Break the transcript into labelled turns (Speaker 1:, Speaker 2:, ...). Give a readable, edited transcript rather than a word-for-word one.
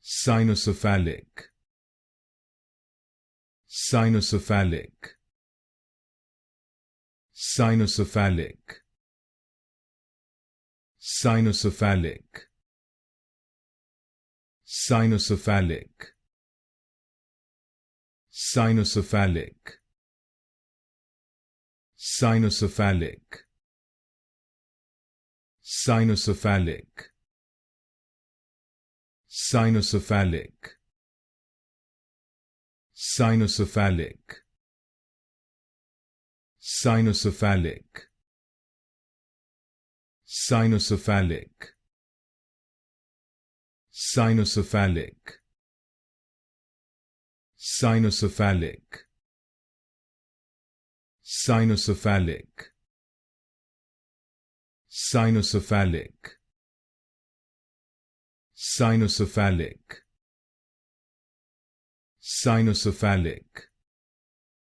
Speaker 1: Cynocephalic. Cynocephalic. Cynocephalic. Cynocephalic. Cynocephalic. Cynocephalic. Cynocephalic. Cynocephalic. Cynocephalic. Cynocephalic. Cynocephalic. Cynocephalic. Cynocephalic. Cynocephalic. Cynocephalic. Cynocephalic. Cynocephalic. Cynocephalic.